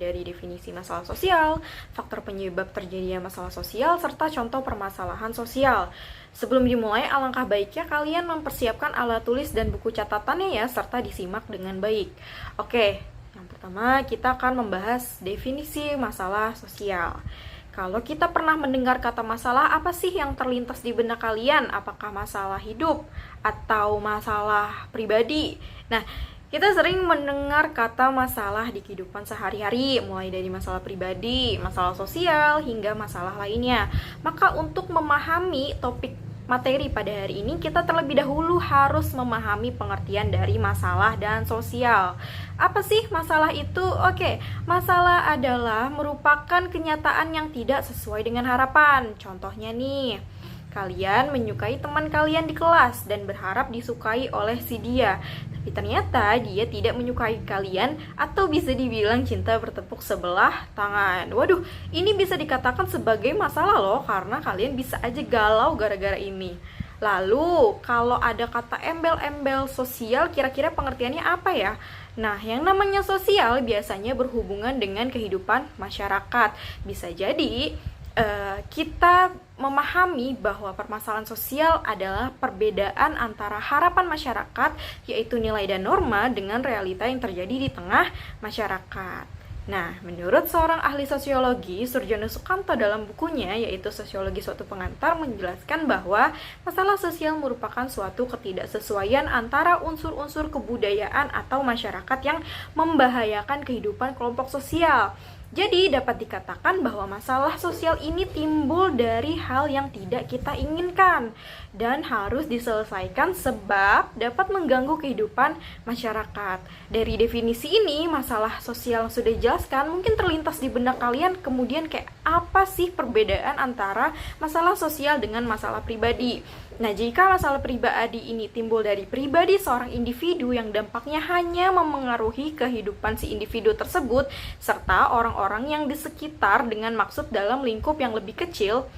dari definisi masalah sosial, faktor penyebab terjadinya masalah sosial, serta contoh permasalahan sosial. Sebelum dimulai, alangkah baiknya kalian mempersiapkan alat tulis dan buku catatannya ya, serta disimak dengan baik. Oke, yang pertama kita akan membahas definisi masalah sosial. Kalau kita pernah mendengar kata masalah, apa sih yang terlintas di benak kalian? Apakah masalah hidup atau masalah pribadi? Nah, kita sering mendengar kata masalah di kehidupan sehari-hari, mulai dari masalah pribadi, masalah sosial, hingga masalah lainnya. Maka untuk memahami topik materi pada hari ini, kita terlebih dahulu harus memahami pengertian dari masalah dan sosial. Apa sih masalah itu? Oke, masalah adalah merupakan kenyataan yang tidak sesuai dengan harapan. Contohnya nih, kalian menyukai teman kalian di kelas dan berharap disukai oleh si dia. Tapi ternyata dia tidak menyukai kalian, atau bisa dibilang cinta bertepuk sebelah tangan. Waduh, ini bisa dikatakan sebagai masalah loh, karena kalian bisa aja galau gara-gara ini. Lalu, kalau ada kata embel-embel sosial, kira-kira pengertiannya apa ya? Nah, yang namanya sosial biasanya berhubungan dengan kehidupan masyarakat. Bisa jadi kita memahami bahwa permasalahan sosial adalah perbedaan antara harapan masyarakat, yaitu nilai dan norma, dengan realita yang terjadi di tengah masyarakat. Nah, menurut seorang ahli sosiologi, Surjono Sukanto, dalam bukunya yaitu Sosiologi Suatu Pengantar, menjelaskan bahwa masalah sosial merupakan suatu ketidaksesuaian antara unsur-unsur kebudayaan atau masyarakat yang membahayakan kehidupan kelompok sosial. Jadi dapat dikatakan bahwa masalah sosial ini timbul dari hal yang tidak kita inginkan dan harus diselesaikan sebab dapat mengganggu kehidupan masyarakat. Dari definisi ini, masalah sosial yang sudah dijelaskan mungkin terlintas di benak kalian, kemudian kayak apa sih perbedaan antara masalah sosial dengan masalah pribadi? Nah, jika masalah pribadi ini timbul dari pribadi seorang individu yang dampaknya hanya memengaruhi kehidupan si individu tersebut, serta orang-orang yang di sekitar dengan maksud dalam lingkup yang lebih kecil,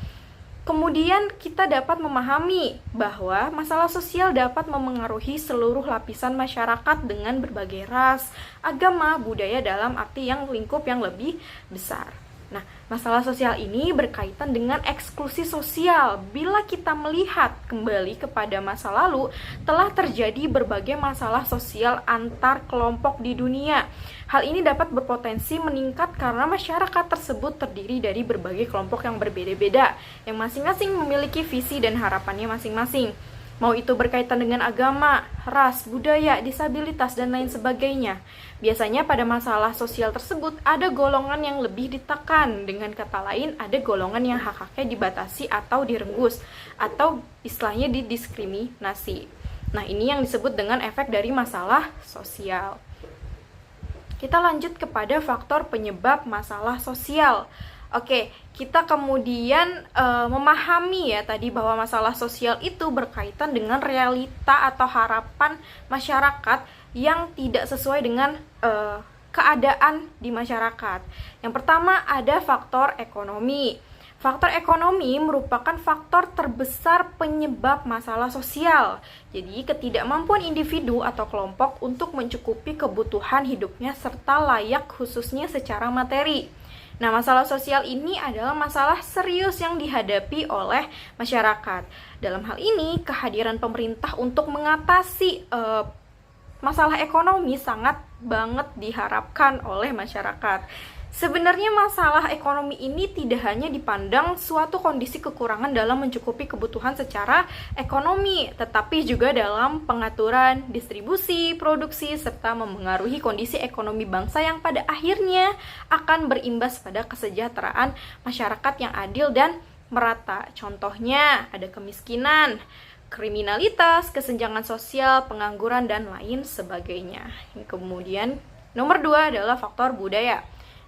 kemudian kita dapat memahami bahwa masalah sosial dapat memengaruhi seluruh lapisan masyarakat dengan berbagai ras, agama, budaya dalam arti yang lingkup yang lebih besar. Nah, masalah sosial ini berkaitan dengan eksklusi sosial. Bila kita melihat kembali kepada masa lalu, telah terjadi berbagai masalah sosial antar kelompok di dunia. Hal ini dapat berpotensi meningkat karena masyarakat tersebut terdiri dari berbagai kelompok yang berbeda-beda, yang masing-masing memiliki visi dan harapannya masing-masing. Mau itu berkaitan dengan agama, ras, budaya, disabilitas, dan lain sebagainya. Biasanya pada masalah sosial tersebut ada golongan yang lebih ditekan. Dengan kata lain, ada golongan yang hak-haknya dibatasi atau direnggus, atau istilahnya didiskriminasi. Nah, ini yang disebut dengan efek dari masalah sosial. Kita lanjut kepada faktor penyebab masalah sosial. Oke, kita kemudian memahami ya tadi bahwa masalah sosial itu berkaitan dengan realita atau harapan masyarakat yang tidak sesuai dengan keadaan di masyarakat. Yang pertama ada faktor ekonomi. Faktor ekonomi merupakan faktor terbesar penyebab masalah sosial. Jadi, ketidakmampuan individu atau kelompok untuk mencukupi kebutuhan hidupnya serta layak khususnya secara materi. Nah, masalah sosial ini adalah masalah serius yang dihadapi oleh masyarakat. Dalam hal ini, kehadiran pemerintah untuk mengatasi masalah ekonomi sangat banget diharapkan oleh masyarakat. Sebenarnya masalah ekonomi ini tidak hanya dipandang suatu kondisi kekurangan dalam mencukupi kebutuhan secara ekonomi, tetapi juga dalam pengaturan distribusi, produksi, serta memengaruhi kondisi ekonomi bangsa yang pada akhirnya akan berimbas pada kesejahteraan masyarakat yang adil dan merata. Contohnya ada kemiskinan, kriminalitas, kesenjangan sosial, pengangguran, dan lain sebagainya. Kemudian nomor 2 adalah faktor budaya.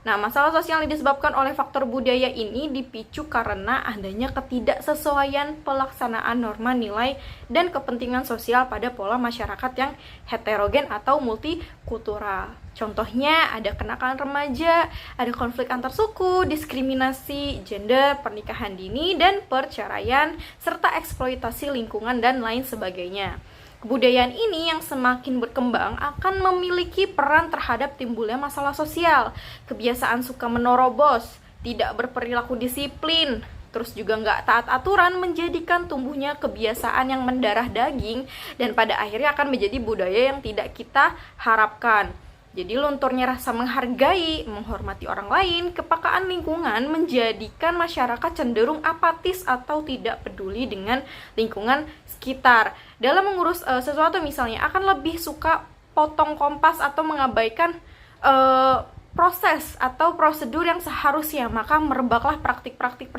Nah, masalah sosial yang disebabkan oleh faktor budaya ini dipicu karena adanya ketidaksesuaian pelaksanaan norma nilai dan kepentingan sosial pada pola masyarakat yang heterogen atau multikultural. Contohnya ada kenakalan remaja, ada konflik antar suku, diskriminasi gender, pernikahan dini, dan perceraian, serta eksploitasi lingkungan dan lain sebagainya. Kebudayaan ini yang semakin berkembang akan memiliki peran terhadap timbulnya masalah sosial. Kebiasaan suka menerobos, tidak berperilaku disiplin, terus juga nggak taat aturan menjadikan tumbuhnya kebiasaan yang mendarah daging dan pada akhirnya akan menjadi budaya yang tidak kita harapkan. Jadi lunturnya rasa menghargai, menghormati orang lain, kepekaan lingkungan menjadikan masyarakat cenderung apatis atau tidak peduli dengan lingkungan sekitar. Dalam mengurus sesuatu misalnya akan lebih suka potong kompas atau mengabaikan proses atau prosedur yang seharusnya, maka merebaklah praktik-praktik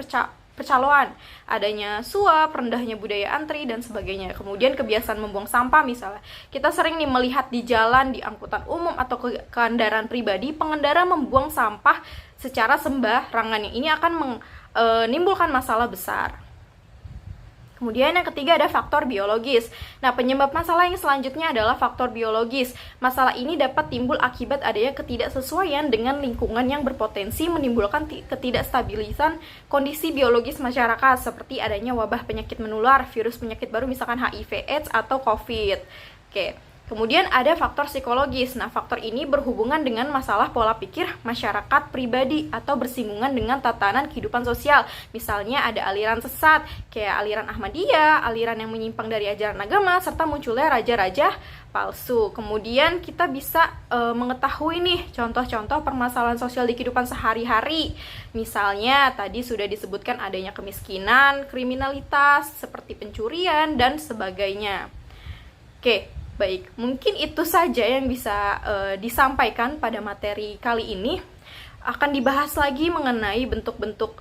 percaloan, adanya suap, rendahnya budaya antri, dan sebagainya. Kemudian kebiasaan membuang sampah misalnya. Kita sering nih melihat di jalan, di angkutan umum, atau kendaraan pribadi, pengendara membuang sampah secara sembarangan. Ini akan menimbulkan masalah besar. Kemudian yang ketiga ada faktor biologis. Nah, penyebab masalah yang selanjutnya adalah faktor biologis. Masalah ini dapat timbul akibat adanya ketidaksesuaian dengan lingkungan yang berpotensi menimbulkan ketidakstabilisan kondisi biologis masyarakat, seperti adanya wabah penyakit menular, virus penyakit baru misalkan HIV/AIDS atau COVID. Oke. Kemudian ada faktor psikologis. Nah, faktor ini berhubungan dengan masalah pola pikir masyarakat pribadi atau bersinggungan dengan tatanan kehidupan sosial. Misalnya ada aliran sesat, kayak aliran Ahmadiyah, aliran yang menyimpang dari ajaran agama, serta munculnya raja-raja palsu. Kemudian kita bisa mengetahui nih contoh-contoh permasalahan sosial di kehidupan sehari-hari. Misalnya tadi sudah disebutkan adanya kemiskinan, kriminalitas, seperti pencurian, dan sebagainya. Oke. Baik, mungkin itu saja yang bisa disampaikan pada materi kali ini. Akan dibahas lagi mengenai bentuk-bentuk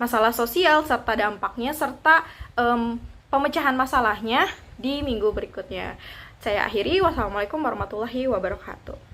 masalah sosial serta dampaknya serta pemecahan masalahnya di minggu berikutnya. Saya akhiri, wassalamualaikum warahmatullahi wabarakatuh.